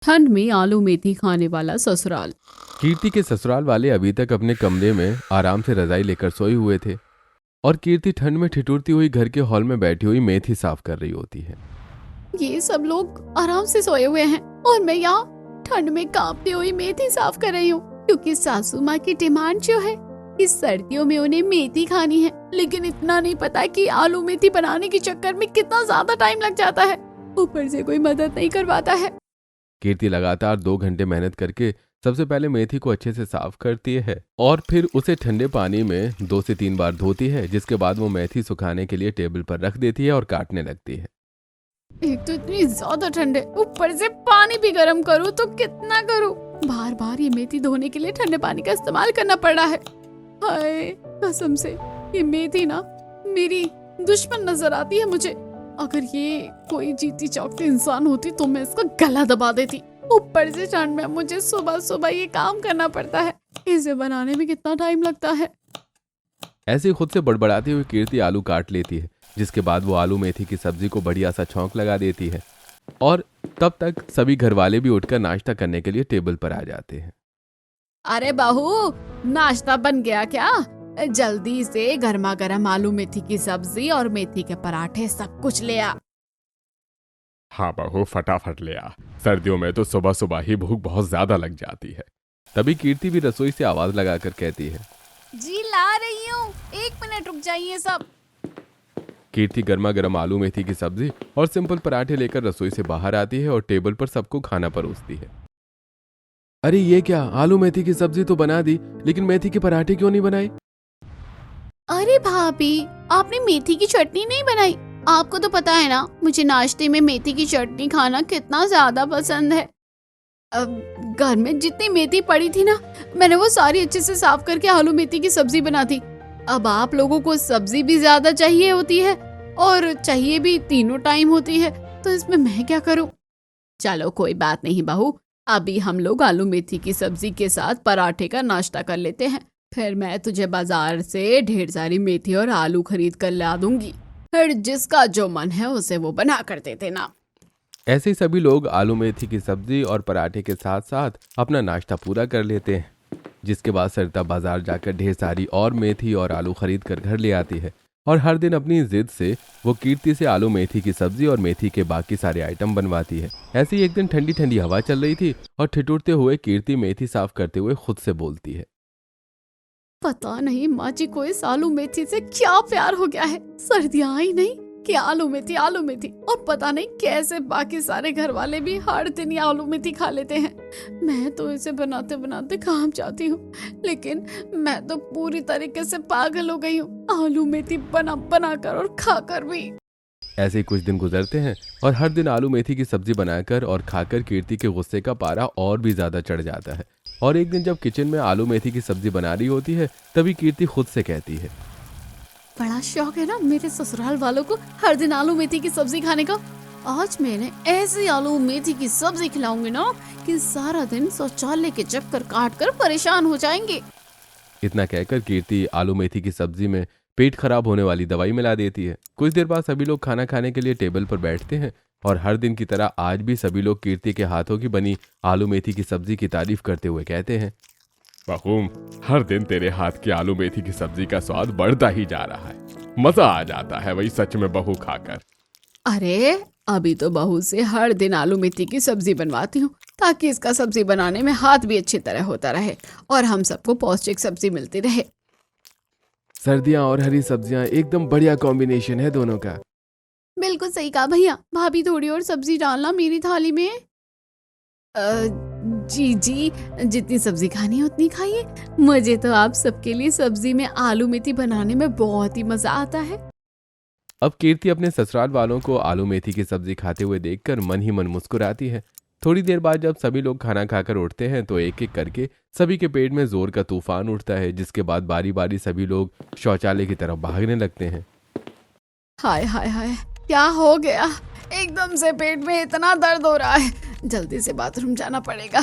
ठंड में आलू मेथी खाने वाला ससुराल। कीर्ति के ससुराल वाले अभी तक अपने कमरे में आराम से रजाई लेकर सोए हुए थे और कीर्ति ठंड में ठिठुरती हुई घर के हॉल में बैठी हुई मेथी साफ कर रही होती है। ये सब लोग आराम से सोए हुए हैं और मैं यहाँ ठंड में कांपती हुई मेथी साफ कर रही हूँ, क्योंकि सासू माँ की डिमांड जो है इस सर्दियों में उन्हें मेथी खानी है। लेकिन इतना नहीं पता कि आलू मेथी बनाने के चक्कर में कितना ज्यादा टाइम लग जाता है, ऊपर से कोई मदद नहीं करवाता है। कीर्ति लगातार 2 घंटे मेहनत करके सबसे पहले मेथी को अच्छे से साफ करती है और फिर उसे ठंडे पानी में 2 से 3 बार धोती है, जिसके बाद वो मेथी सुखाने के लिए टेबल पर रख देती है और काटने लगती है। एक तो इतनी ज्यादा ठंड है, ऊपर से पानी भी गर्म करूँ तो कितना करूँ। बार बार ये मेथी धोने के लिए ठंडे पानी का इस्तेमाल करना पड़ रहा है। हाय, कसम से ये मेथी ना मेरी दुश्मन नजर आती है मुझे। अगर ये कोई जीती जागती इंसान होती तो मैं इसका गला दबा देती। ऊपर से ठंड में मुझे सुबह सुबह ये काम करना पड़ता है, इसे बनाने में कितना टाइम लगता है। ऐसे ही खुद से बड़बड़ाती हुई कीर्ति आलू काट लेती है, जिसके बाद वो आलू मेथी की सब्जी को बढ़िया सा छौंक लगा देती है और तब तक सभी घर वाले भी उठकर नाश्ता करने के लिए टेबल पर आ जाते हैं। अरे बहू, नाश्ता बन गया क्या? जल्दी से गर्मा गर्म आलू मेथी की सब्जी और मेथी के पराठे सब कुछ ले आ। हाँ बहू, फटाफट ले आ। सर्दियों में तो सुबह सुबह ही भूख बहुत ज्यादा लग जाती है। तभी कीर्ति भी रसोई से आवाज लगाकर कहती है, जी ला रही हूँ, 1 मिनट रुक जाइए सब। कीर्ति गर्मा गर्म आलू मेथी की सब्जी और सिंपल पराठे लेकर रसोई से बाहर आती है और टेबल पर सबको खाना परोसती है। अरे ये क्या, आलू मेथी की सब्जी तो बना दी, लेकिन मेथी के पराठे क्यों नहीं बनाए? अरे भाभी, आपने मेथी की चटनी नहीं बनाई? आपको तो पता है ना, मुझे नाश्ते में मेथी की चटनी खाना कितना ज्यादा पसंद है। अब घर में जितनी मेथी पड़ी थी ना, मैंने वो सारी अच्छे से साफ करके आलू मेथी की सब्जी बना दी। अब आप लोगों को सब्जी भी ज्यादा चाहिए होती है और चाहिए भी तीनों टाइम होती है, तो इसमें मैं क्या करूं? चलो कोई बात नहीं बहू, अभी हम लोग आलू मेथी की सब्जी के साथ पराठे का नाश्ता कर लेते हैं। फिर मैं तुझे बाजार से ढेर सारी मेथी और आलू खरीद कर ला दूंगी, फिर जिसका जो मन है उसे वो बना कर दे देना। ऐसे ही सभी लोग आलू मेथी की सब्जी और पराठे के साथ साथ अपना नाश्ता पूरा कर लेते हैं, जिसके बाद सरिता बाजार जाकर ढेर सारी और मेथी और आलू खरीद कर घर ले आती है और हर दिन अपनी जिद से वो कीर्ति से आलू मेथी की सब्जी और मेथी के बाकी सारे आइटम बनवाती है। ऐसे ही एक दिन ठंडी ठंडी हवा चल रही थी और ठिठुरते हुए कीर्ति मेथी साफ करते हुए खुद से बोलती है, पता नहीं माँ जी को इस आलू मेथी से क्या प्यार हो गया है। सर्दियाँ आई नहीं कि आलू मेथी और पता नहीं कैसे बाकी सारे घर वाले भी हर दिन ये आलू मेथी खा लेते हैं। मैं तो इसे बनाते बनाते काम जाती हूँ, लेकिन मैं तो पूरी तरीके से पागल हो गई हूँ आलू मेथी बना बना कर और खाकर भी। ऐसे ही कुछ दिन गुजरते हैं और हर दिन आलू मेथी की सब्जी बनाकर और खाकर कीर्ति के गुस्से का पारा और भी ज्यादा चढ़ जाता है। और एक दिन जब किचन में आलू मेथी की सब्जी बना रही होती है, तभी कीर्ति खुद से कहती है, बड़ा शौक है ना मेरे ससुराल वालों को हर दिन आलू मेथी की सब्जी खाने का। आज मैंने ऐसी आलू मेथी की सब्जी खिलाऊंगी ना कि सारा दिन शौचालय के चक्कर काट कर परेशान हो जाएंगे। इतना कहकर कीर्ति आलू मेथी की सब्जी में पेट खराब होने वाली दवाई मिला देती है। कुछ देर बाद सभी लोग खाना खाने के लिए टेबल पर बैठते हैं और हर दिन की तरह आज भी सभी लोग कीर्ति के हाथों की बनी आलू मेथी की सब्जी की तारीफ करते हुए कहते हैं, बहू, हर दिन तेरे हाथ की आलू मेथी की सब्जी का स्वाद बढ़ता ही जा रहा है। मजा आ जाता है वही सच में बहू खाकर। अरे अभी तो बहू से हर दिन आलू मेथी की सब्जी बनवाती हूँ, ताकि इसका सब्जी बनाने में हाथ भी अच्छी तरह होता रहे और हम सबको पौष्टिक सब्जी मिलती रहे। सर्दियाँ और हरी सब्जियाँ एकदम बढ़िया कॉम्बिनेशन है दोनों का। बिल्कुल सही कहा भैया। भाभी थोड़ी और सब्जी डालना मेरी थाली में। जी जी, जितनी सब्जी खानी है उतनी खाइए। मुझे तो आप सबके लिए सब्जी में आलू मेथी बनाने में बहुत ही मजा आता है। अब कीर्ति अपने ससुराल वालों को आलू मेथी की सब्जी खाते हुए देखकर मन ही मन मुस्कुराती है। थोड़ी देर बाद जब सभी लोग खाना खाकर उठते हैं तो एक एक करके सभी के पेट में जोर का तूफान उठता है, जिसके बाद बारी बारी सभी लोग शौचालय की तरफ भागने लगते हैं। हाय हाय हाय, क्या हो गया? एकदम से पेट में इतना दर्द हो रहा है, जल्दी से बाथरूम जाना पड़ेगा।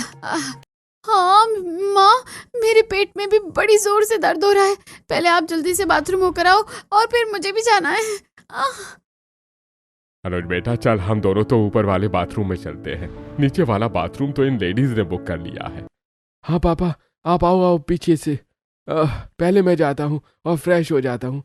हाँ माँ, मेरे पेट में भी बड़ी जोर से दर्द हो रहा है। पहले आप जल्दी से बाथरूम होकर आओ और फिर मुझे भी जाना है। अनुज बेटा चल, हम दोनों तो ऊपर वाले बाथरूम में चलते हैं। नीचे वाला बाथरूम तो इन लेडीज ने बुक कर लिया है। हाँ पापा, आप आओ आओ पीछे से। पहले मैं जाता हूँ और फ्रेश हो जाता हूँ।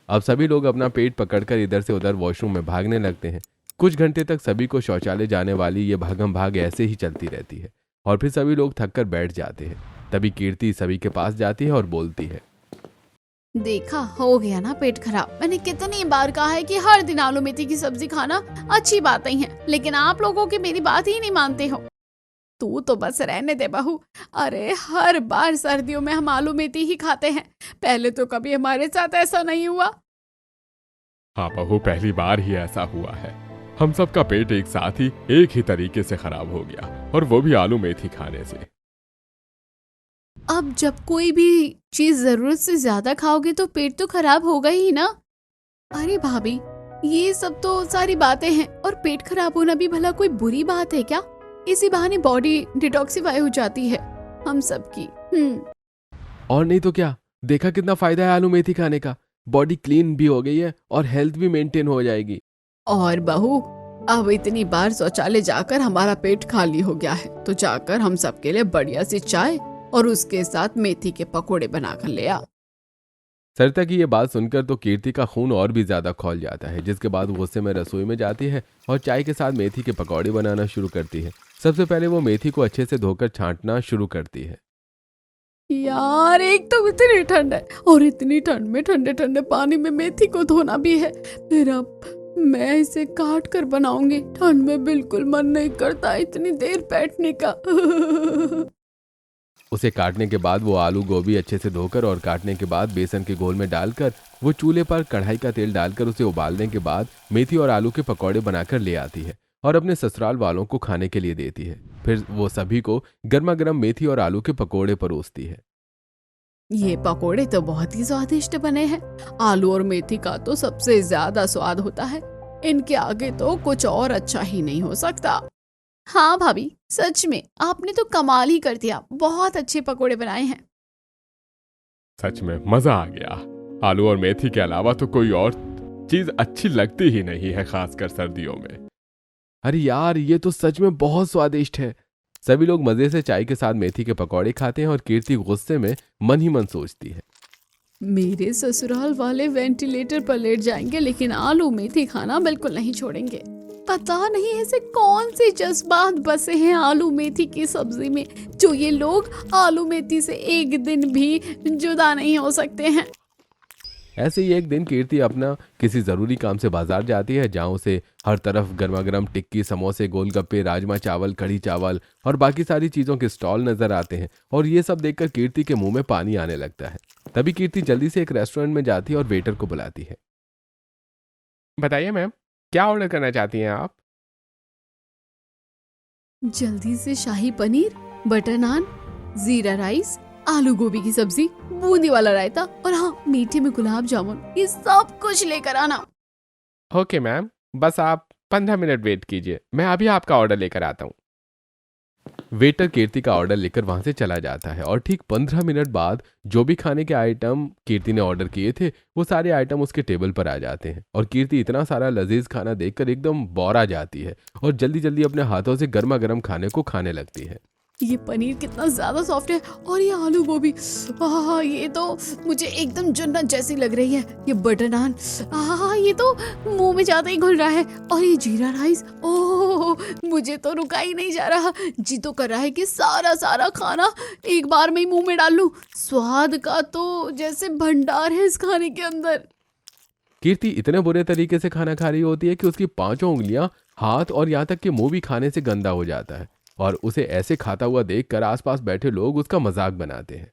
अब सभी लोग अपना पेट पकड़कर इधर से उधर वॉशरूम में भागने लगते हैं। कुछ घंटे तक सभी को शौचालय जाने वाली ये भागम भाग ऐसे ही चलती रहती है और फिर सभी लोग थक कर बैठ जाते हैं। तभी कीर्ति सभी के पास जाती है और बोलती है, देखा, हो गया ना पेट खराब। मैंने कितनी बार कहा है कि हर दिन आलू मेथी की सब्जी खाना अच्छी बात नहीं है, लेकिन आप लोगों की मेरी बात ही नहीं मानते हो। तू तो बस रहने दे बहू। अरे हर बार सर्दियों में हम आलू मेथी ही खाते हैं, पहले तो कभी हमारे साथ ऐसा नहीं हुआ। हाँ बहू, पहली बार ही ऐसा हुआ है। हम सबका पेट एक साथ ही एक ही तरीके से खराब हो गया, और वो भी आलू मेथी खाने से। अब जब कोई भी चीज जरूरत से ज्यादा खाओगे तो पेट तो खराब होगा ही ना। अरे भाभी, ये सब तो सारी बातें हैं, और पेट खराब होना भी भला कोई बुरी बात है क्या? इसी बहाने बॉडी डिटॉक्सिफाई हो जाती है हम सबकी। और नहीं तो क्या, देखा कितना फायदा है आलू मेथी खाने का। बॉडी क्लीन भी हो गई है और हेल्थ भी मेंटेन हो जाएगी। और बहू, अब इतनी बार शौचालय जाकर हमारा पेट खाली हो गया है, तो जाकर हम सबके लिए बढ़िया सी चाय और उसके साथ मेथी के पकोड़े बनाकर ले आ। सरिता की ये बात सुनकर तो कीर्ति का खून और भी ज्यादा खौल जाता है, जिसके बाद वो गुस्से में रसोई में जाती है और चाय के साथ मेथी के पकौड़े बनाना शुरू करती है। सबसे पहले वो मेथी को अच्छे से धोकर छांटना शुरू करती है। यार, एक तो इतनी ठंड है और इतनी ठंड में ठंडे ठंडे पानी में मेथी को धोना भी है। फिर अब मैं इसे काट कर बनाऊंगी। ठंड में बिल्कुल मन नहीं करता इतनी देर बैठने का। उसे काटने के बाद वो आलू गोभी अच्छे से धोकर और काटने के बाद बेसन के घोल में डालकर वो चूल्हे पर कढ़ाई का तेल डालकर उसे उबालने के बाद मेथी और आलू के पकौड़े बनाकर ले आती है और अपने ससुराल वालों को खाने के लिए देती है। फिर वो सभी को गर्मा गर्म मेथी और आलू के पकौड़े परोसती है। ये पकोड़े तो बहुत ही स्वादिष्ट बने हैं। आलू और मेथी का तो सबसे ज्यादा स्वाद होता है, इनके आगे तो कुछ और अच्छा ही नहीं हो सकता। हाँ भाभी, सच में आपने तो कमाल ही कर दिया, बहुत अच्छे पकोड़े बनाए हैं। सच में मजा आ गया। आलू और मेथी के अलावा तो कोई और चीज अच्छी लगती ही नहीं है, खासकर सर्दियों में। अरे यार, ये तो सच में बहुत स्वादिष्ट है। सभी लोग मजे से चाय के साथ मेथी के पकौड़े खाते हैं और कीर्ति गुस्से में मन ही मन सोचती है, मेरे ससुराल वाले वेंटिलेटर पर लेट जाएंगे, लेकिन आलू मेथी खाना बिल्कुल नहीं छोड़ेंगे। पता नहीं ऐसे कौन से जज्बात बसे हैं आलू मेथी की सब्जी में, जो ये लोग आलू मेथी से एक दिन भी जुदा नहीं हो सकते हैं। ऐसे ही एक दिन कीर्ति अपना किसी जरूरी काम से बाजार जाती है, जहाँ उसे हर तरफ गर्मा गर्म टिक्की, समोसे, गोलगप्पे, राजमा चावल, कढ़ी चावल और बाकी सारी चीजों के स्टॉल नजर आते हैं। और ये सब देखकर कीर्ति के मुंह में पानी आने लगता है। तभी कीर्ति जल्दी से एक रेस्टोरेंट में जाती है और वेटर को बुलाती है। बताइए मैम, क्या ऑर्डर करना चाहती हैं आप? जल्दी से शाही पनीर, बटर नान, जीरा राइस, आलू गोभी की सब्जी, बूंदी वाला रायता और हाँ, मीठे में गुलाब जामुन, ये सब कुछ लेकर आना। ओके मैम, बस आप 15 मिनट वेट कीजिए, मैं अभी आपका ऑर्डर लेकर आता हूँ। वेटर कीर्ति का ऑर्डर लेकर वहां से चला जाता है और ठीक 15 मिनट बाद जो भी खाने के आइटम कीर्ति ने ऑर्डर किए थे वो सारे आइटम उसके टेबल पर आ जाते हैं। और कीर्ति इतना सारा लजीज खाना देखकर एकदम बौरा जाती है और जल्दी जल्दी अपने हाथों से गर्मा गर्म खाने को खाने लगती है। ये पनीर कितना ज्यादा सॉफ्ट है, और ये आलू गोभी, ये तो मुझे एकदम जन्नत जैसी लग रही है। ये बटर नान, ये तो मुंह में जाते ही घुल रहा है। और ये जीरा राइस, ओह, मुझे तो रुका ही नहीं जा रहा। जी तो कर रहा है कि सारा सारा खाना एक बार में ही मुंह में डाल लूं। स्वाद का तो जैसे भंडार है इस खाने के अंदर। कीर्ति इतने बुरे तरीके से खाना खा रही होती है कि उसकी 5 उंगलियां, हाथ और यहाँ तक कि मुंह भी खाने से गंदा हो जाता है। और उसे ऐसे खाता हुआ देखकर आसपास बैठे लोग उसका मजाक बनाते हैं।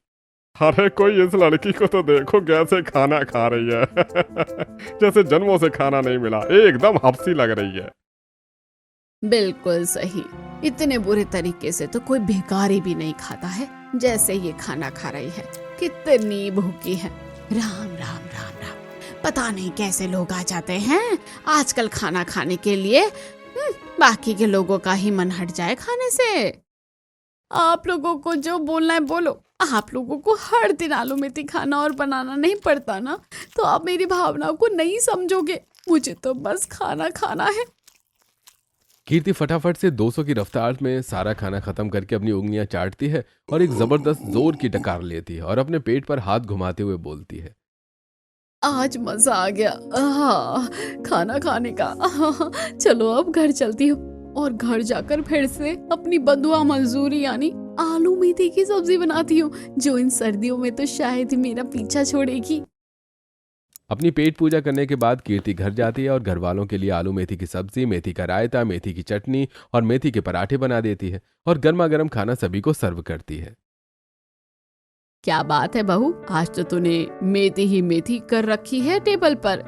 अरे कोई इस लड़की को तो देखो कैसे खाना खा रही है। जैसे जन्मों से खाना नहीं मिला, एकदम हफ्सी लग रही है। बिल्कुल सही, इतने बुरे तरीके से तो कोई भिखारी भी नहीं खाता है जैसे ये खाना खा रही है। कितनी भूखी है। राम राम राम राम, पता नहीं कैसे लोग आ जाते हैं आजकल खाना खाने के लिए। बाकी के लोगों का ही मन हट जाए खाने से। आप लोगों को जो बोलना है बोलो। आप लोगों को हर दिन आलू मेथी खाना और बनाना नहीं पड़ता ना, तो आप मेरी भावनाओं को नहीं समझोगे। मुझे तो बस खाना खाना है। कीर्ति फटाफट से 200 की रफ्तार में सारा खाना खत्म करके अपनी उंगलियां चाटती है और एक जबरदस्त जोर की डकार लेती है और अपने पेट पर हाथ घुमाते हुए बोलती है, आज मजा आ गया खाना खाने का। चलो अब घर चलती हूँ और घर जाकर फिर से अपनी बदुआ मंजूरी यानी आलू मेथी की सब्जी बनाती हूँ, जो इन सर्दियों में तो शायद ही मेरा पीछा छोड़ेगी। अपनी पेट पूजा करने के बाद कीर्ति घर जाती है और घर वालों के लिए आलू मेथी की सब्जी, मेथी का रायता, मेथी की चटनी और मेथी के पराठे बना देती है और गर्मा गर्म खाना सभी को सर्व करती है। क्या बात है बहू, आज तो तूने मेथी ही मेथी कर रखी है टेबल पर,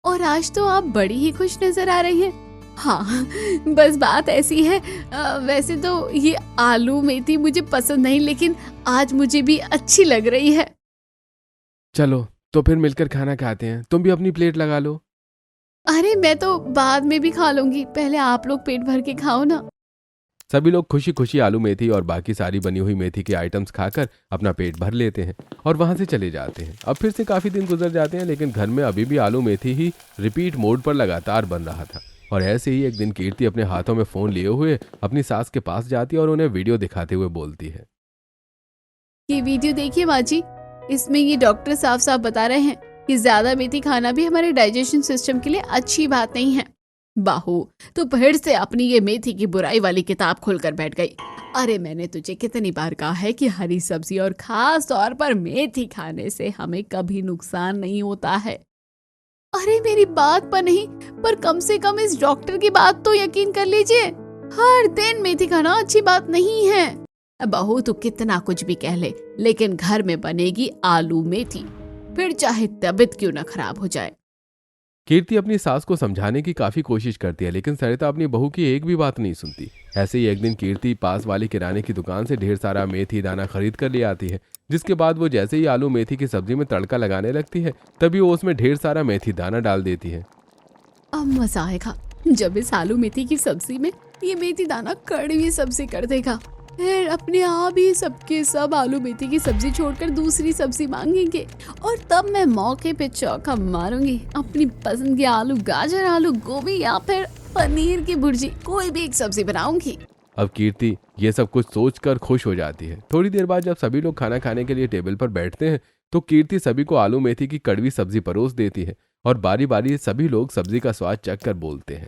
और आज तो आप बड़ी ही खुश नजर आ रही हैं। हाँ, बस बात ऐसी है, वैसे तो ये आलू मेथी मुझे पसंद नहीं, लेकिन आज मुझे भी अच्छी लग रही है। चलो तो फिर मिलकर खाना खाते हैं, तुम भी अपनी प्लेट लगा लो। अरे मैं तो बाद में भी खा लूंगी, पहले आप लोग पेट भर के खाओ ना। सभी लोग खुशी खुशी आलू मेथी और बाकी सारी बनी हुई मेथी के आइटम्स खाकर अपना पेट भर लेते हैं और वहां से चले जाते हैं। अब फिर से काफी दिन गुजर जाते हैं, लेकिन घर में अभी भी आलू मेथी ही रिपीट मोड पर लगातार बन रहा था। और ऐसे ही एक दिन कीर्ति अपने हाथों में फोन लिए हुए अपनी सास के पास जाती है और उन्हें वीडियो दिखाते हुए बोलती है, ये वीडियो देखिए माँ जी, इसमें ये डॉक्टर साफ साफ बता रहे हैं कि ज्यादा मेथी खाना भी हमारे डाइजेशन सिस्टम के लिए अच्छी बात नहीं है। बाहू तो फिर से अपनी ये मेथी की बुराई वाली किताब खोलकर बैठ गई। अरे मैंने तुझे कितनी बार कहा है कि हरी सब्जी और खास तौर पर मेथी खाने से हमें कभी नुकसान नहीं होता है। अरे मेरी बात पर नहीं, पर कम से कम इस डॉक्टर की बात तो यकीन कर लीजिए। हर दिन मेथी खाना अच्छी बात नहीं है। बहू तू कितना कुछ भी कह ले, लेकिन घर में बनेगी आलू मेथी, फिर चाहे तबीयत क्यों ना खराब हो जाए। कीर्ति अपनी सास को समझाने की काफी कोशिश करती है, लेकिन सरिता अपनी बहू की एक भी बात नहीं सुनती। ऐसे ही एक दिन कीर्ति पास वाली किराने की दुकान से ढेर सारा मेथी दाना खरीद कर ले आती है, जिसके बाद वो जैसे ही आलू मेथी की सब्जी में तड़का लगाने लगती है, तभी वो उसमें ढेर सारा मेथी दाना डाल देती है। अब मजा आएगा जब इस आलू मेथी की सब्जी में ये मेथी दाना कड़वी सब्जी कर देगा, फिर अपने आप ही सबके सब आलू मेथी की सब्जी छोड़कर दूसरी सब्जी मांगेंगे, और तब मैं मौके पे चौका मारूंगी। अपनी पसंद की आलू गाजर, आलू गोभी या फिर पनीर की भुर्जी, कोई भी एक सब्जी बनाऊंगी। अब कीर्ति ये सब कुछ सोचकर खुश हो जाती है। थोड़ी देर बाद जब सभी लोग खाना खाने के लिए टेबल पर बैठते हैं, तो कीर्ति सभी को आलू मेथी की कड़वी सब्जी परोस देती है और बारी बारी सभी लोग सब्जी का स्वाद चख कर बोलते हैं,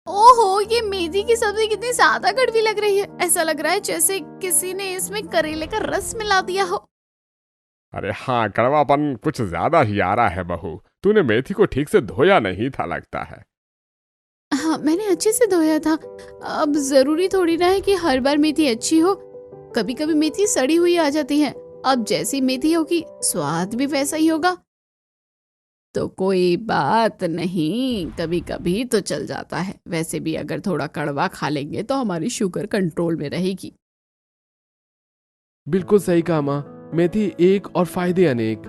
ओहो, ये मेथी की सब्जी कितनी ज्यादा कड़वी लग रही है। ऐसा लग रहा है जैसे किसी ने इसमें करेले का रस मिला दिया हो। अरे हाँ, कड़वापन कुछ ज्यादा ही आ रहा है बहू। तूने मेथी को ठीक से धोया नहीं था लगता है। हाँ, मैंने अच्छे से धोया था। अब जरूरी थोड़ी ना है कि हर बार मेथी अच्छी हो, कभी कभी मेथी सड़ी हुई आ जाती है। अब जैसी मेथी होगी स्वाद भी वैसा ही होगा, तो कोई बात नहीं, कभी कभी तो चल जाता है। वैसे भी अगर थोड़ा कड़वा खा लेंगे तो हमारी शुगर कंट्रोल में रहेगी। बिल्कुल सही कहा माँ, मेथी एक और फायदे अनेक।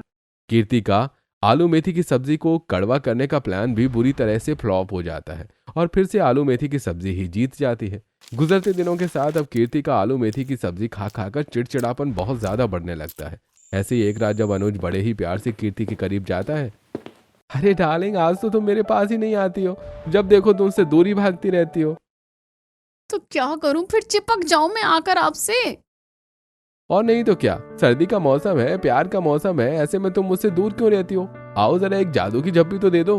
कीर्ति का आलू मेथी की सब्जी को कड़वा करने का प्लान भी बुरी तरह से फ्लॉप हो जाता है और फिर से आलू मेथी की सब्जी ही जीत जाती है। गुजरते दिनों के साथ अब कीर्ति का आलू मेथी की सब्जी खा खाकर चिड़चिड़ापन बहुत ज्यादा बढ़ने लगता है। ऐसे ही एक रात जब अनुज बड़े ही प्यार से कीर्ति के करीब जाता है, अरे डार्लिंग, आज तो तुम मेरे पास ही नहीं आती हो, जब देखो तुमसे दूरी भागती रहती हो। तो क्या करूं, फिर चिपक जाऊं मैं आकर आपसे। और नहीं तो क्या, सर्दी का मौसम है, प्यार का मौसम है, ऐसे में तुम मुझसे दूर क्यों रहती हो? आओ जरा एक जादू की झप्पी तो दे दो।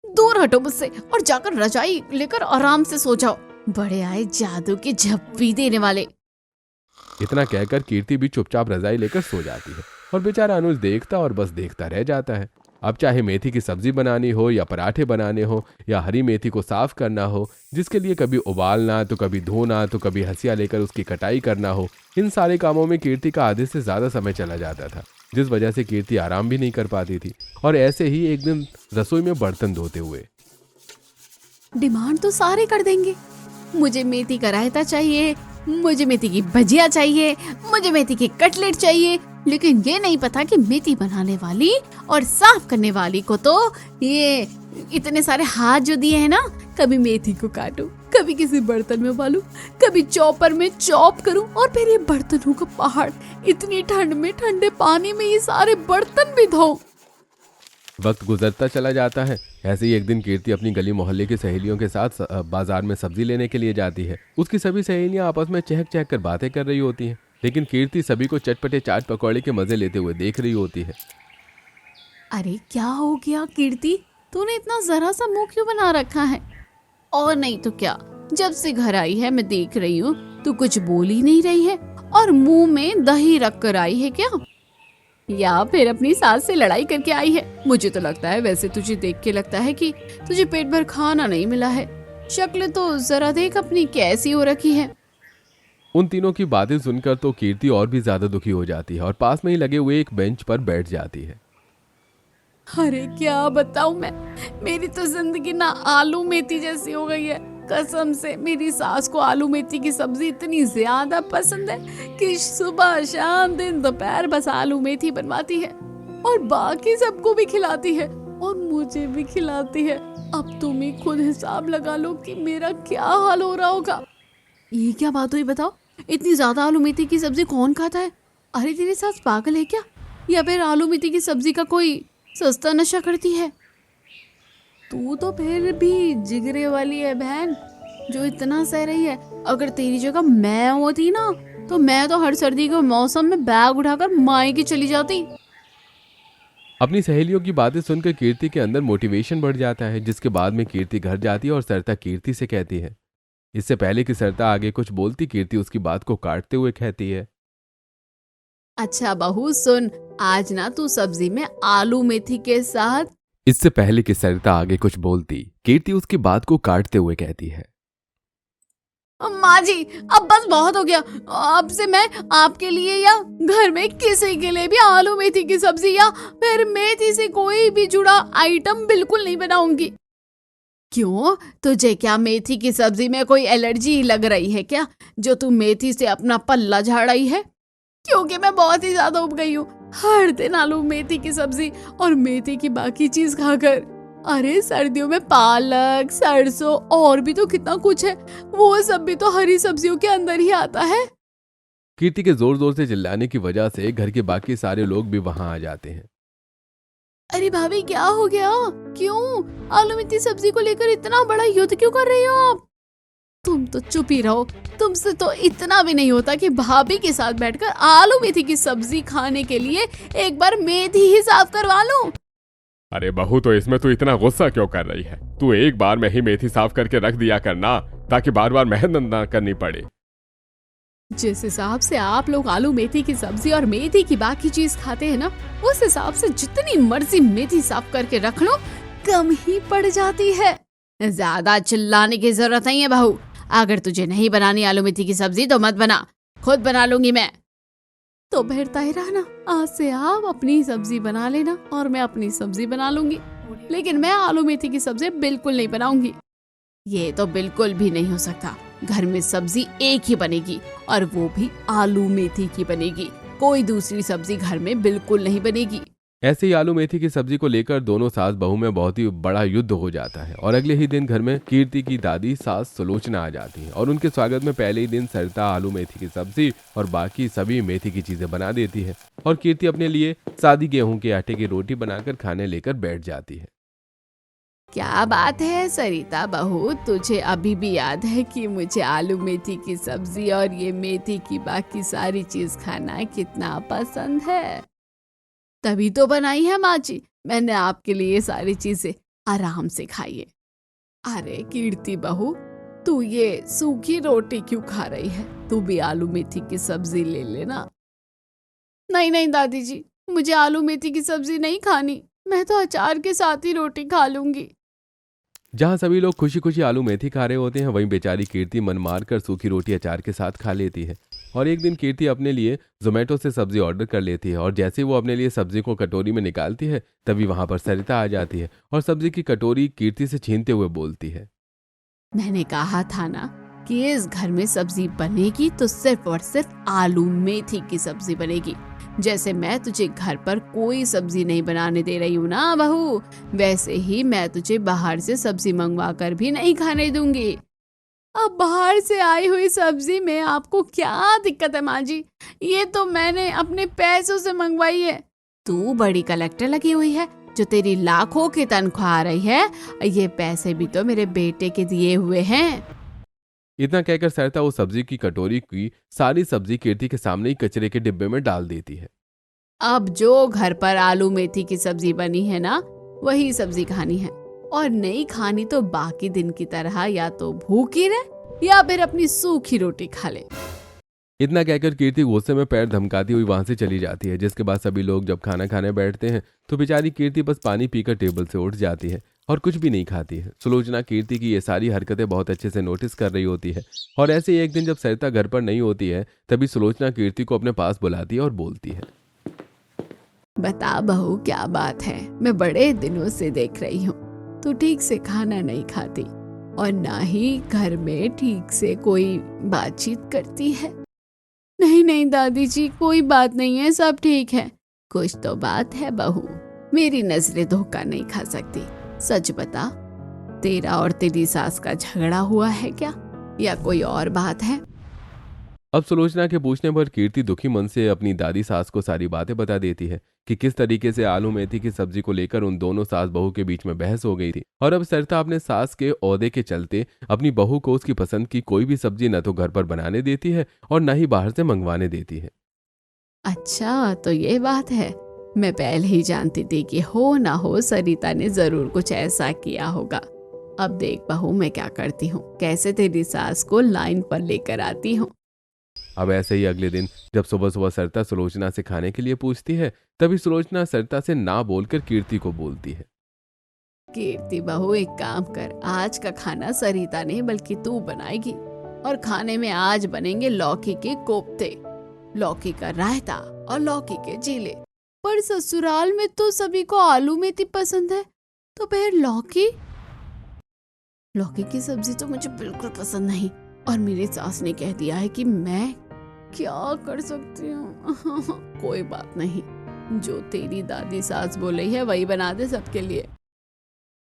दूर हटो मुझसे और जाकर रजाई लेकर आराम से सो जाओ। बड़े आए जादू की झप्पी देने वाले। इतना कहकर कीर्ति भी चुपचाप रजाई लेकर सो जाती है और बेचारा अनुज देखता और बस देखता रह जाता है। अब चाहे मेथी की सब्जी बनानी हो या पराठे बनाने हो या हरी मेथी को साफ करना हो, जिसके लिए कभी उबालना तो कभी धोना तो कभी हंसिया लेकर उसकी कटाई करना हो, इन सारे कामों में कीर्ति का आधे से ज्यादा समय चला जाता था, जिस वजह से कीर्ति आराम भी नहीं कर पाती थी। और ऐसे ही एक दिन रसोई में बर्तन धोते हुए, डिमांड तो सारे कर देंगे, मुझे मेथी का रायता चाहिए, मुझे मेथी की भजिया चाहिए, मुझे मेथी के कटलेट चाहिए, लेकिन ये नहीं पता कि मेथी बनाने वाली और साफ करने वाली को तो ये इतने सारे हाथ जो दिए हैं ना, कभी मेथी को काटूं, कभी किसी बर्तन में उबालूं, कभी चॉपर में चॉप करूं, और फिर ये बर्तनों का पहाड़, इतनी ठंड में ठंडे पानी में ये सारे बर्तन भी धोऊं। वक्त गुजरता चला जाता है। ऐसे ही एक दिन कीर्ति अपनी गली मोहल्ले की सहेलियों के साथ बाजार में सब्जी लेने के लिए जाती है। उसकी सभी सहेलियां आपस में चहक चहक कर बातें कर रही होती हैं, लेकिन कीर्ति सभी को चटपटे चाट पकौड़े के मजे लेते हुए देख रही होती है। अरे क्या हो गया कीर्ति, तूने इतना जरा सा मुंह क्यों बना रखा है? और नहीं तो क्या, जब से घर आई है मैं देख रही हूँ तू कुछ बोल ही नहीं रही है और मुंह में दही रख कर आई है क्या? या फिर अपनी सास से लड़ाई करके आई है? मुझे तो लगता है, वैसे तुझे देख के लगता है कि तुझे पेट भर खाना नहीं मिला है। शक्ल तो जरा देख अपनी कैसी हो रखी है। उन तीनों की बातें सुनकर तो कीर्ति और भी ज्यादा दुखी हो जाती है और पास में ही लगे हुए एक बेंच पर बैठ जाती है। अरे क्या बताऊं मैं, मेरी तो जिंदगी ना आलू मेथी जैसी हो गई है। कसम से मेरी सास को आलू मेथी की सब्जी इतनी ज्यादा पसंद है कि सुबह शाम दिन दोपहर बस आलू मेथी बनवाती है और बाकी सबको भी खिलाती है और मुझे भी खिलाती है। अब तुम ही खुद हिसाब लगा लो कि मेरा क्या हाल हो रहा होगा। ये क्या बात हुई बताओ, इतनी ज्यादा आलू मेथी की सब्जी कौन खाता है? अरे तेरी सास पागल है क्या, या फिर आलू मेथी की सब्जी का कोई सस्ता नशा करती है? तू तो फिर भी जिगरे वाली है बहन, जो इतना सह रही है। अगर तेरी जगह मैं होती ना तो मैं तो हर सर्दी के मौसम में बैग उठाकर मायके चली जाती। अपनी सहेलियों की बातें सुनकर कीर्ति के अंदर मोटिवेशन बढ़ जाता है, जिसके बाद में कीर्ति घर जाती है और सरिता कीर्ति से कहती है। इससे पहले कि सरिता आगे कुछ बोलती, कीर्ति उसकी बात को काटते हुए कहती है, अच्छा बहू सुन, आज ना तू सब्जी में आलू मेथी के साथ। इससे पहले कि सरिता आगे कुछ बोलती, कीर्ति उसकी बात को काटते हुए कहती है, माँ जी अब बस बहुत हो गया। अब से मैं आपके लिए या घर में किसी के लिए भी आलू मेथी की सब्जी या फिर मेथी से कोई भी जुड़ा आइटम बिल्कुल नहीं बनाऊंगी। क्यों, तुझे क्या मेथी की सब्जी में कोई एलर्जी लग रही है क्या, जो तू मेथी से अपना पल्ला झाड़ रही है? क्योंकि मैं बहुत ही ज्यादा उब गई हूँ हर दिन आलू मेथी की सब्जी और मेथी की बाकी चीज खाकर। अरे सर्दियों में पालक, सरसों और भी तो कितना कुछ है, वो सब भी तो हरी सब्जियों के अंदर ही आता है। कीर्ति के जोर जोर से चिल्लाने की वजह से घर के बाकी सारे लोग भी वहां आ जाते हैं। अरे भाभी क्या हो गया, क्यों आलू मेथी सब्जी को लेकर इतना बड़ा युद्ध क्यों कर रही हो आप? तुम तो चुप ही रहो, तुमसे तो इतना भी नहीं होता कि भाभी के साथ बैठकर आलू मेथी की सब्जी खाने के लिए एक बार मेथी ही साफ करवा लूं। अरे बहू, तो इसमें तू इतना गुस्सा क्यों कर रही है? तू एक बार में ही मेथी साफ करके रख दिया करना, ताकि बार बार मेहनत ना करनी पड़े। जिस हिसाब से आप लोग आलू मेथी की सब्जी और मेथी की बाकी चीज खाते हैं ना, उस हिसाब से जितनी मर्जी मेथी साफ करके रख लो कम ही पड़ जाती है। ज्यादा चिल्लाने की जरूरत नहीं है बहू। अगर तुझे नहीं बनानी आलू मेथी की सब्जी तो मत बना, खुद बना लूंगी मैं। तो बेहतर ही रहना, आज से आप अपनी सब्जी बना लेना और मैं अपनी सब्जी बना लूंगी, लेकिन मैं आलू मेथी की सब्जी बिल्कुल नहीं बनाऊंगी। ये तो बिल्कुल भी नहीं हो सकता। घर में सब्जी एक ही बनेगी और वो भी आलू मेथी की बनेगी, कोई दूसरी सब्जी घर में बिल्कुल नहीं बनेगी। ऐसे ही आलू मेथी की सब्जी को लेकर दोनों सास बहू में बहुत ही बड़ा युद्ध हो जाता है और अगले ही दिन घर में कीर्ति की दादी सास सुलोचना आ जाती है और उनके स्वागत में पहले ही दिन सरिता आलू मेथी की सब्जी और बाकी सभी मेथी की चीजें बना देती है और कीर्ति अपने लिए सादी गेहूं के आटे की रोटी बनाकर खाने लेकर बैठ जाती है। क्या बात है सरिता बहू, तुझे अभी भी याद है कि मुझे आलू मेथी की सब्जी और ये मेथी की बाकी सारी चीज खाना कितना पसंद है? तभी तो बनाई है माँ जी मैंने आपके लिए सारी चीजें, आराम से खाइए। अरे कीर्ति बहू, तू ये सूखी रोटी क्यों खा रही है? तू भी आलू मेथी की सब्जी ले लेना। नहीं नहीं दादी जी, मुझे आलू मेथी की सब्जी नहीं खानी, मैं तो अचार के साथ ही रोटी खा लूंगी। जहाँ सभी लोग खुशी खुशी आलू मेथी खा रहे होते हैं, वहीं बेचारी कीर्ति मन मार कर सूखी रोटी अचार के साथ खा लेती है। और एक दिन कीर्ति अपने लिए जोमेटो से सब्जी ऑर्डर कर लेती है और जैसे वो अपने लिए सब्जी को कटोरी में निकालती है तभी वहां पर सरिता आ जाती है और सब्जी की कटोरी कीर्ति से छीनते हुए बोलती है, मैंने कहा था ना कि इस घर में सब्जी बनेगी तो सिर्फ और सिर्फ आलू मेथी की सब्जी बनेगी। जैसे मैं तुझे घर पर कोई सब्जी नहीं बनाने दे रही हूँ ना बहू, वैसे ही मैं तुझे बाहर से सब्जी मंगवा कर भी नहीं खाने दूंगी। अब बाहर से आई हुई सब्जी में आपको क्या दिक्कत है माँ जी? ये तो मैंने अपने पैसों से मंगवाई है। तू बड़ी कलेक्टर लगी हुई है, जो तेरी लाखों की तनख्वाह आ रही है, ये पैसे भी तो मेरे बेटे के दिए हुए हैं। इतना कहकर सरिता उस सब्जी की कटोरी की सारी सब्जी कीर्ति के सामने ही कचरे के डिब्बे में डाल देती है। अब जो घर पर आलू मेथी की सब्जी बनी है ना, वही सब्जी खानी है, और नहीं खानी तो बाकी दिन की तरह या तो भूखी रहे या फिर अपनी सूखी रोटी खा ले। इतना कहकर कीर्ति गुस्से में पैर धमकाती हुई वहां से चली जाती है। जिसके बाद सभी लोग जब खाना खाने बैठते हैं तो बेचारी कीर्ति बस पानी पीकर टेबल से उठ जाती है और कुछ भी नहीं खाती है। सुलोचना कीर्ति की ये सारी हरकतें बहुत अच्छे से नोटिस कर रही होती है। और ऐसे ही एक दिन जब सरिता घर पर नहीं होती है तभी सुलोचना कीर्ति को अपने पास बुलाती है और बोलती है, बता बहू, क्या बात है? मैं बड़े दिनों से देख रही हूँ तू ठीक से खाना नहीं खाती और ना ही घर में ठीक से कोई बातचीत करती है। नहीं नहीं दादी जी, कोई बात नहीं है, सब ठीक है। कुछ तो बात है बहू, मेरी नजरें धोखा नहीं खा सकती। सच बता, तेरा और तेरी सास का झगड़ा हुआ है क्या, या कोई और बात है? अब सुलोचना के पूछने पर कीर्ति दुखी मन से अपनी दादी सास को सारी बातें बता देती है कि किस तरीके से आलू मेथी की सब्जी को लेकर उन दोनों सास बहू के बीच में बहस हो गई थी। और अब सरिता अपने सास के ओहदे के चलते अपनी बहू को उसकी पसंद की कोई भी सब्जी न तो घर पर बनाने देती है और न ही बाहर से मंगवाने देती है। अच्छा, तो ये बात है। मैं पहले ही जानती थी कि हो ना हो सरिता ने जरूर कुछ ऐसा किया होगा। अब देख बहू, मैं क्या करती हूँ, कैसे तेरी सास को लाइन पर लेकर आती हूँ। अब ऐसे ही अगले दिन जब सुबह सुबह सरिता सुलोचना से खाने के लिए पूछती है तभी सुलोचना सरिता से ना बोलकर कीर्ति को बोलती है, कीर्ति बहू, एक काम कर, आज का खाना सरिता नहीं बल्कि तू बनाएगी। और खाने में आज बनेंगे लौकी के कोफ्ते, लौकी का रायता और लौकी के चीले। पर ससुराल में तो सभी को आलू मेथी पसंद है, तो फिर लौकी की सब्जी तो मुझे बिल्कुल पसंद नहीं। और मेरी सास ने कह दिया है कि मैं क्या कर सकती हूँ। कोई बात नहीं, जो तेरी दादी सास बोल रही है वही बना दे सबके लिए।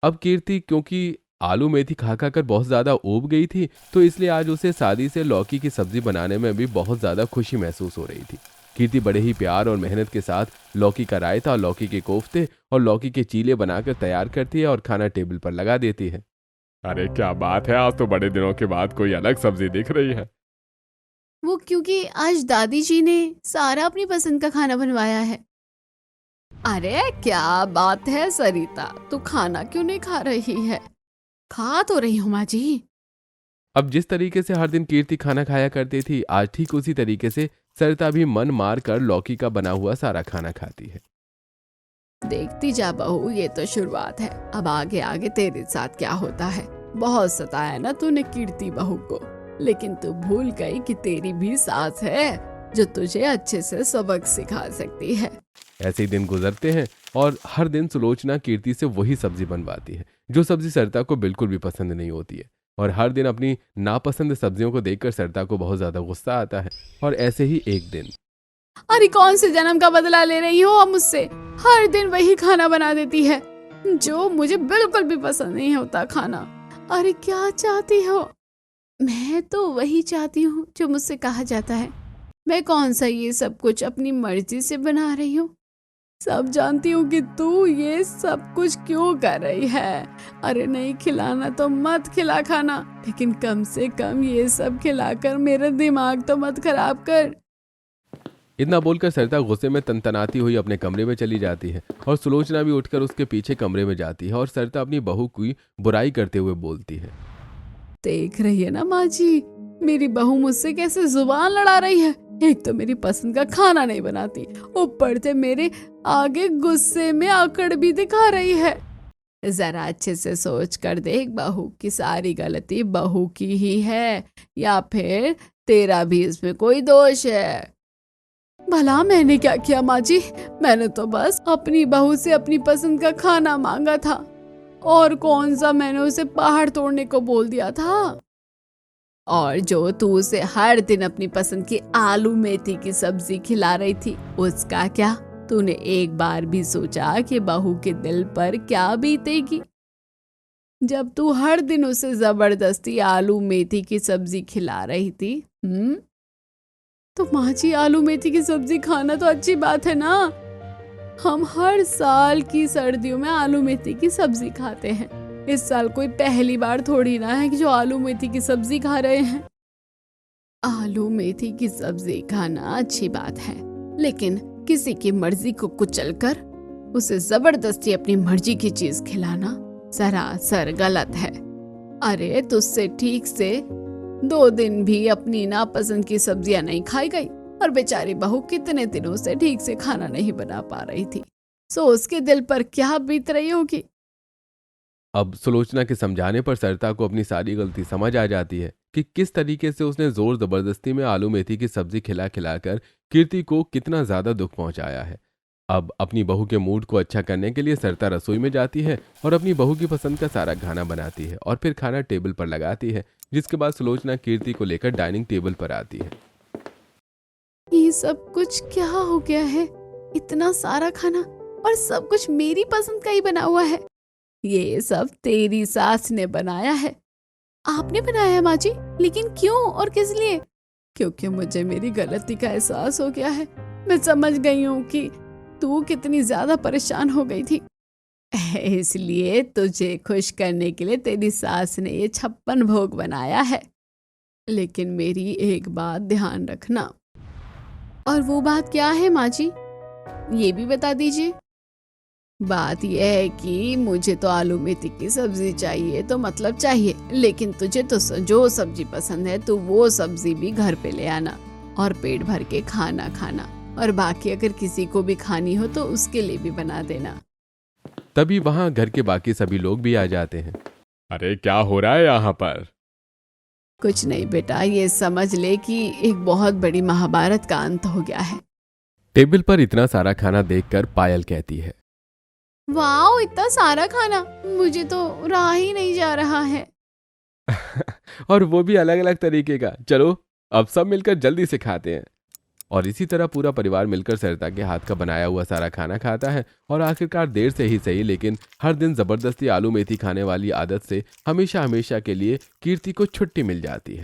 अब कीर्ति क्योंकि आलू मेथी खा खा कर बहुत ज्यादा ऊब गई थी तो इसलिए आज उसे शादी से लौकी की सब्जी बनाने में भी बहुत ज्यादा खुशी महसूस हो रही थी। कीर्ति बड़े ही प्यार और मेहनत के साथ लौकी का रायता, लौकी के कोफ्ते और लौकी के चीले बनाकर तैयार करती है और खाना टेबल पर लगा देती है। अरे क्या बात है, आज तो बड़े दिनों के बाद कोई अलग सब्जी दिख रही है। वो क्योंकि आज दादी जी ने सारा अपनी पसंद का खाना बनवाया है। अरे क्या बात है सरिता, तू खाना क्यों नहीं खा रही है? खा तो रही हूँ माँ जी। अब जिस तरीके से हर दिन कीर्ति खाना खाया करती थी आज ठीक उसी तरीके से सरिता भी मन मार कर लौकी का बना हुआ सारा खाना खाती है। देखती जा बहू, ये तो शुरुआत है, अब आगे आगे तेरे साथ क्या होता है। बहुत सताया ना तूने कीर्ति बहू को, लेकिन तू भूल गई कि तेरी भी सास है जो तुझे अच्छे से सबक सिखा सकती है। ऐसे ही दिन गुजरते हैं और हर दिन सुलोचना कीर्ति से वही सब्जी बनवाती है जो सब्जी सरिता को बिल्कुल भी पसंद नहीं होती है। और हर दिन अपनी नापसंद सब्जियों को देखकर सरिता को बहुत ज्यादा गुस्सा आता है। और ऐसे ही एक दिन, अरे कौन से जन्म का बदला ले रही हो अब मुझसे? हर दिन वही खाना बना देती है जो मुझे बिल्कुल भी पसंद नहीं होता खाना। अरे क्या चाहती हो? मैं तो वही चाहती हूँ जो मुझसे कहा जाता है। मैं कौन सा ये सब कुछ अपनी मर्जी से बना रही हूँ? सब जानती हूँ कि तू ये सब कुछ क्यों कर रही है। अरे नहीं खिलाना तो मत खिला खाना, लेकिन कम से कम ये सब खिलाकर मेरा दिमाग तो मत खराब कर। इतना बोलकर सरिता गुस्से में तनतनाती हुई अपने कमरे में चली जाती है और सुलोचना भी उठकर उसके पीछे कमरे में जाती है और सरिता अपनी बहू की बुराई करते हुए बोलती है, देख रही है ना माँ जी, मेरी बहू मुझसे कैसे जुबान लड़ा रही है। एक तो मेरी पसंद का खाना नहीं बनाती, ऊपर से मेरे आगे गुस्से में आकड़ भी दिखा रही है। जरा अच्छे से सोच कर देख बहू की सारी गलती बहू की ही है या फिर तेरा भी इसमें कोई दोष है। भला मैंने क्या किया माँ जी? मैंने तो बस अपनी बहू से अपनी पसंद का खाना मांगा था, और कौन सा मैंने उसे पहाड़ तोड़ने को बोल दिया था। और जो तू उसे हर दिन अपनी पसंद की आलू मेथी की सब्जी खिला रही थी, उसका क्या? तूने एक बार भी सोचा कि बहू के दिल पर क्या बीतेगी जब तू हर दिन उसे जबरदस्ती आलू मेथी की सब्जी खिला रही थी? तो माँ जी, आलू मेथी की सब्जी खाना तो अच्छी बात है ना। हम हर साल की सर्दियों में आलू मेथी की सब्जी खाते हैं। इस साल कोई पहली बार थोड़ी ना है कि जो आलू मेथी की सब्जी खा रहे हैं। आलू मेथी की सब्जी खाना अच्छी बात है, लेकिन किसी की मर्जी को कुचलकर उसे जबरदस्ती अपनी मर्जी की चीज खिलाना सरासर गलत है। अरे तुझसे ठीक से 2 दिन भी अपनी नापसंद की सब्जियां नहीं खाई गई और बेचारी बहू कितने दिनों से ठीक से खाना नहीं बना पा रही थी, सो उसके दिल पर क्या बीत रही होगी। अब सुलोचना के समझाने पर सरिता को अपनी सारी गलती समझ आ जाती है कि किस तरीके से उसने जोर जबरदस्ती में आलू मेथी की सब्जी खिला खिलाकर कीर्ति को कितना ज्यादा दुख पहुंचाया है। अब अपनी बहू के मूड को अच्छा करने के लिए सरिता रसोई में जाती है और अपनी बहू की पसंद का सारा खाना बनाती है और फिर खाना टेबल पर लगाती है, जिसके बाद सुलोचना कीर्ति को लेकर डाइनिंग टेबल पर आती है। ये सब कुछ क्या हो गया है? इतना सारा खाना और सब कुछ मेरी पसंद का ही बना हुआ है। ये सब तेरी सास ने बनाया है। आपने बनाया है माँ जी? लेकिन क्यों और किस लिए? क्योंकि मुझे मेरी गलती का एहसास हो गया है। मैं समझ गई हूँ कि तू कितनी ज्यादा परेशान हो गई थी, इसलिए तुझे खुश करने के लिए तेरी सास ने ये 56 भोग बनाया है। लेकिन मेरी एक बात ध्यान रखना। और वो बात क्या है माँ जी? ये भी बता दीजिए। बात यह है कि मुझे तो आलू मेथी की सब्जी चाहिए तो मतलब चाहिए, लेकिन तुझे तो जो सब्जी पसंद है तो वो सब्जी भी घर पे ले आना और पेट भर के खाना खाना, और बाकी अगर किसी को भी खानी हो तो उसके लिए भी बना देना। तभी वहां घर के बाकी सभी लोग भी आ जाते हैं। अरे क्या हो रहा है यहाँ पर? कुछ नहीं बेटा, ये समझ ले कि एक बहुत बड़ी महाभारत का अंत हो गया है। टेबल पर इतना सारा खाना देखकर पायल कहती है, वाओ, इतना सारा खाना, मुझे तो रहा ही नहीं जा रहा है। और वो भी अलग अलग तरीके का। चलो अब सब मिलकर जल्दी से खाते हैं। और इसी तरह पूरा परिवार मिलकर सरिता के हाथ का बनाया हुआ सारा खाना खाता है और आखिरकार देर से ही सही लेकिन हर दिन जबरदस्ती आलू मेथी खाने वाली आदत से हमेशा हमेशा के लिए कीर्ति को छुट्टी मिल जाती है।